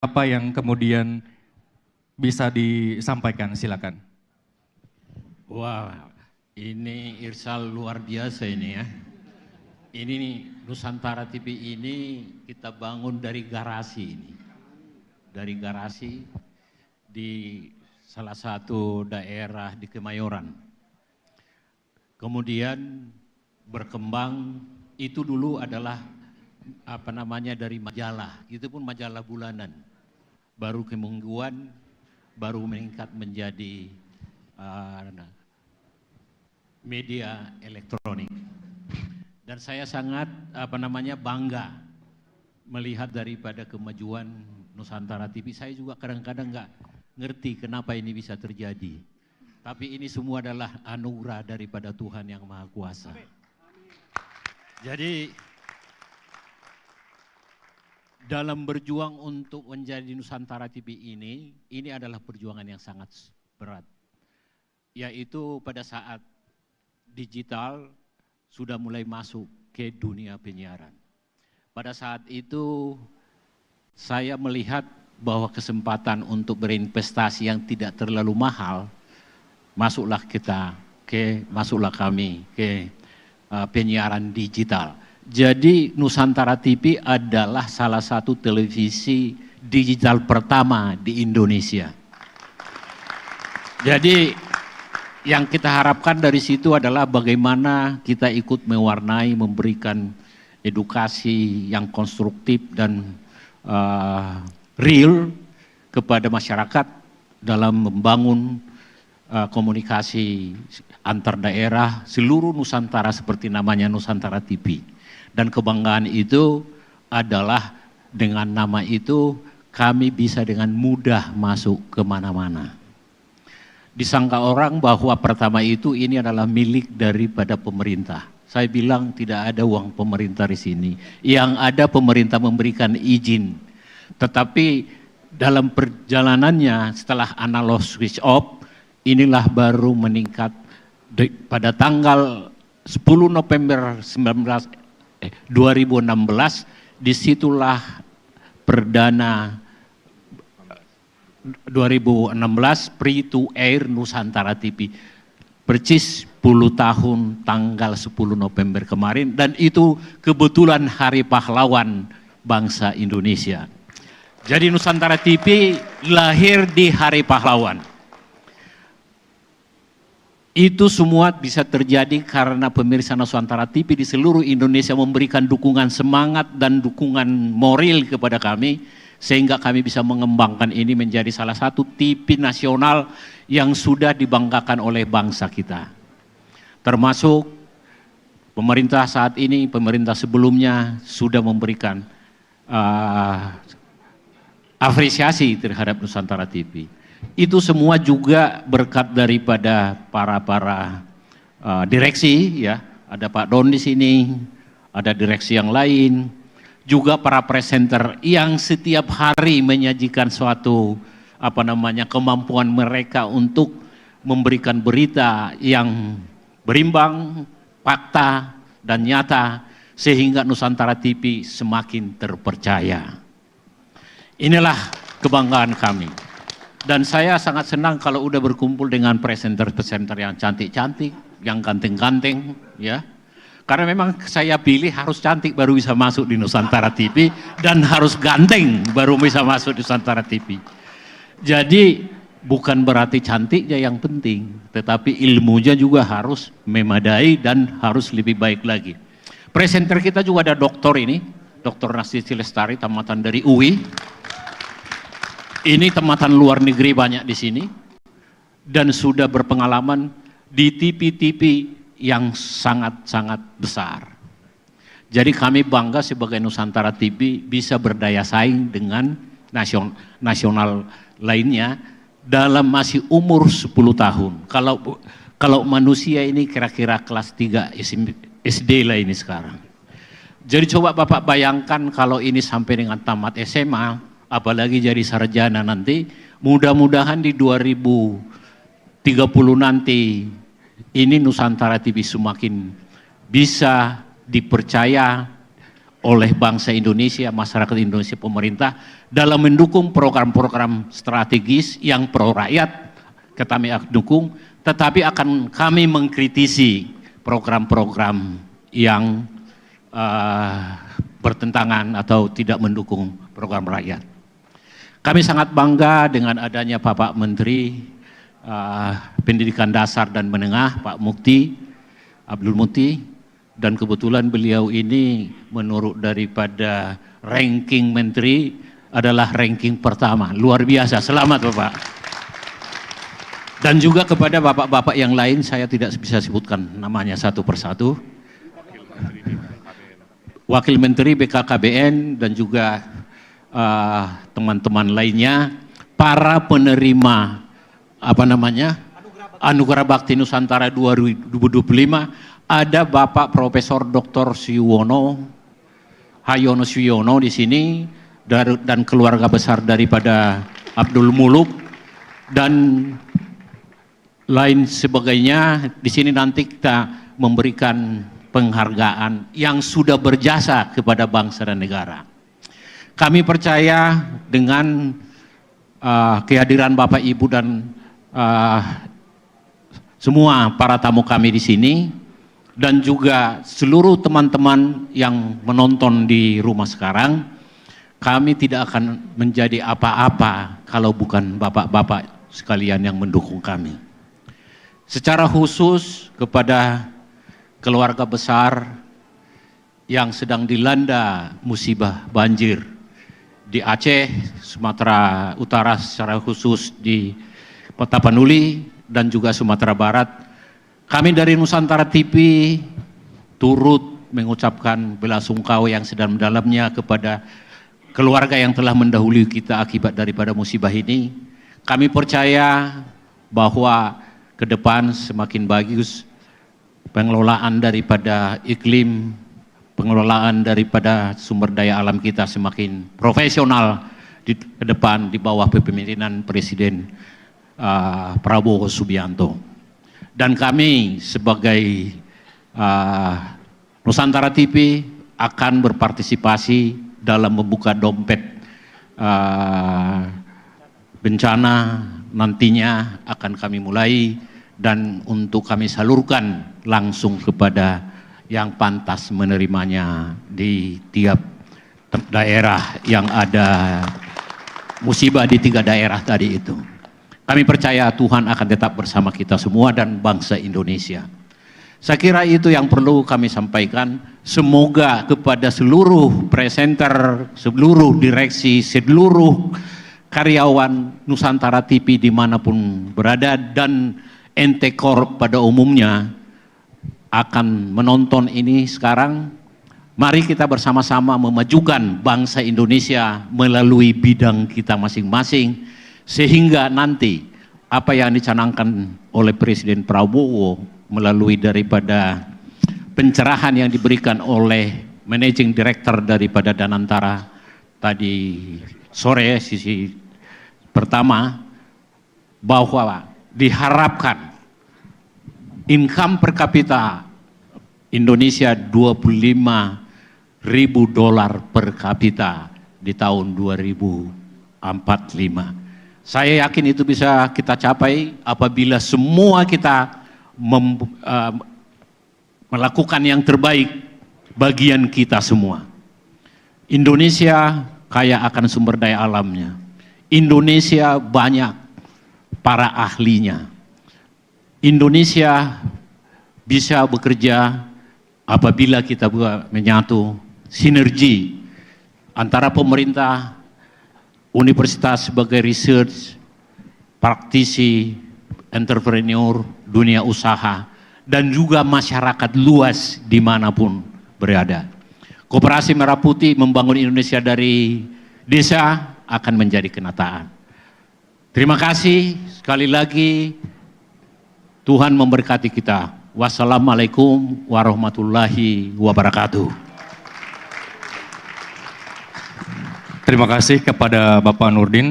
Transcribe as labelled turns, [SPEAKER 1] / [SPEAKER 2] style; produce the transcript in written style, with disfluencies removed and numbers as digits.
[SPEAKER 1] apa yang kemudian bisa disampaikan, silakan.
[SPEAKER 2] Wah, ini Irsal luar biasa ini ya. Ini nih, Nusantara TV ini kita bangun dari garasi ini. Dari garasi di salah satu daerah di Kemayoran. Kemudian berkembang, itu dulu adalah dari majalah, itu pun majalah bulanan. Baru kemingguan, baru meningkat menjadi media elektronik. Dan saya sangat bangga melihat daripada kemajuan Nusantara TV. Saya juga kadang-kadang nggak ngerti kenapa ini bisa terjadi. Tapi ini semua adalah anugerah daripada Tuhan Yang Maha Kuasa. Jadi dalam berjuang untuk menjadi Nusantara TV ini adalah perjuangan yang sangat berat. Yaitu pada saat digital sudah mulai masuk ke dunia penyiaran. Pada saat itu saya melihat bahwa kesempatan untuk berinvestasi yang tidak terlalu mahal, masuklah kami ke penyiaran digital. Jadi Nusantara TV adalah salah satu televisi digital pertama di Indonesia. Jadi yang kita harapkan dari situ adalah bagaimana kita ikut mewarnai, memberikan edukasi yang konstruktif dan real kepada masyarakat dalam membangun komunikasi antar daerah seluruh Nusantara seperti namanya Nusantara TV. Dan kebanggaan itu adalah dengan nama itu kami bisa dengan mudah masuk kemana-mana. Disangka orang bahwa pertama itu ini adalah milik daripada pemerintah. Saya bilang tidak ada uang pemerintah di sini. Yang ada pemerintah memberikan izin. Tetapi dalam perjalanannya setelah analog switch off, inilah baru meningkat pada tanggal 10 November 2016, disitulah perdana 2016 free to air Nusantara TV. Percis 10 tahun tanggal 10 November kemarin, dan itu kebetulan Hari Pahlawan bangsa Indonesia. Jadi Nusantara TV lahir di Hari Pahlawan. Itu semua bisa terjadi karena pemirsa Nusantara TV di seluruh Indonesia memberikan dukungan semangat dan dukungan moral kepada kami, sehingga kami bisa mengembangkan ini menjadi salah satu TV nasional yang sudah dibanggakan oleh bangsa kita. Termasuk pemerintah saat ini, pemerintah sebelumnya sudah memberikan apresiasi terhadap Nusantara TV. Itu semua juga berkat daripada para direksi, ya. Ada Pak Don di sini, ada direksi yang lain, juga para presenter yang setiap hari menyajikan suatu kemampuan mereka untuk memberikan berita yang berimbang, fakta dan nyata, sehingga Nusantara TV semakin terpercaya. Inilah kebanggaan kami. Dan saya sangat senang kalau udah berkumpul dengan presenter-presenter yang cantik-cantik, yang ganteng-ganteng, ya. Karena memang saya pilih harus cantik baru bisa masuk di Nusantara TV, dan harus ganteng baru bisa masuk di Nusantara TV. Jadi bukan berarti cantiknya yang penting, tetapi ilmunya juga harus memadai dan harus lebih baik lagi. Presenter kita juga ada doktor ini, Dr. Nastiti Lestari, tamatan dari UI. Ini tamatan luar negeri banyak di sini, dan sudah berpengalaman di TV-TV yang sangat-sangat besar. Jadi kami bangga sebagai Nusantara TV bisa berdaya saing dengan nasional lainnya dalam masih umur 10 tahun. Kalau manusia ini kira-kira kelas 3 SD lah ini sekarang. Jadi coba Bapak bayangkan kalau ini sampai dengan tamat SMA, apalagi jadi sarjana nanti, mudah-mudahan di 2030 nanti ini Nusantara TV semakin bisa dipercaya oleh bangsa Indonesia, masyarakat Indonesia, pemerintah, dalam mendukung program-program strategis yang pro rakyat, kami akan dukung, tetapi akan kami mengkritisi program-program yang bertentangan atau tidak mendukung program rakyat. Kami sangat bangga dengan adanya Bapak Menteri Pendidikan Dasar dan Menengah, Pak Mukti, Abdul Mukti, dan kebetulan beliau ini menurut daripada ranking menteri adalah ranking pertama. Luar biasa, selamat Bapak. Dan juga kepada bapak-bapak yang lain, saya tidak bisa sebutkan namanya satu persatu. Wakil Menteri BKKBN dan juga teman-teman lainnya, para penerima Anugerah Bakti Nusantara 2025, ada Bapak Profesor Dr. Hayono Suyono di sini, dan keluarga besar daripada Abdul Muluk dan lain sebagainya. Di sini nanti kita memberikan penghargaan yang sudah berjasa kepada bangsa dan negara. Kami percaya dengan kehadiran Bapak Ibu dan semua para tamu kami di sini, dan juga seluruh teman-teman yang menonton di rumah sekarang, kami tidak akan menjadi apa-apa kalau bukan bapak-bapak sekalian yang mendukung kami. Secara khusus kepada keluarga besar yang sedang dilanda musibah banjir di Aceh, Sumatera Utara, secara khusus di Tapanuli dan juga Sumatera Barat, kami dari Nusantara TV turut mengucapkan belasungkawa yang sedalam-dalamnya kepada keluarga yang telah mendahului kita akibat daripada musibah ini. Kami percaya bahwa ke depan semakin bagus pengelolaan daripada iklim, pengelolaan daripada sumber daya alam kita semakin profesional ke depan di bawah kepemimpinan Presiden Prabowo Subianto. Dan kami sebagai Nusantara TV akan berpartisipasi dalam membuka dompet bencana nantinya akan kami mulai, dan untuk kami salurkan langsung kepada yang pantas menerimanya di tiap daerah yang ada musibah di 3 daerah tadi itu. Kami percaya Tuhan akan tetap bersama kita semua dan bangsa Indonesia. Saya kira itu yang perlu kami sampaikan. Semoga kepada seluruh presenter, seluruh direksi, seluruh karyawan Nusantara TV dimanapun berada, dan NT Corp pada umumnya akan menonton ini sekarang. Mari kita bersama-sama memajukan bangsa Indonesia melalui bidang kita masing-masing, sehingga nanti apa yang dicanangkan oleh Presiden Prabowo melalui daripada pencerahan yang diberikan oleh Managing Director daripada Danantara tadi sore, sisi pertama, bahwa diharapkan income per kapita Indonesia $25.000 per kapita di tahun 2045. Saya yakin itu bisa kita capai apabila semua kita melakukan yang terbaik bagian kita semua. Indonesia kaya akan sumber daya alamnya. Indonesia banyak para ahlinya. Indonesia bisa bekerja apabila kita menyatu sinergi antara pemerintah, universitas sebagai research, praktisi, entrepreneur, dunia usaha, dan juga masyarakat luas dimanapun berada. Koperasi Merah Putih membangun Indonesia dari desa akan menjadi kenyataan. Terima kasih sekali lagi. Tuhan memberkati kita. Wassalamualaikum warahmatullahi wabarakatuh.
[SPEAKER 1] Terima kasih kepada Bapak Nurdin.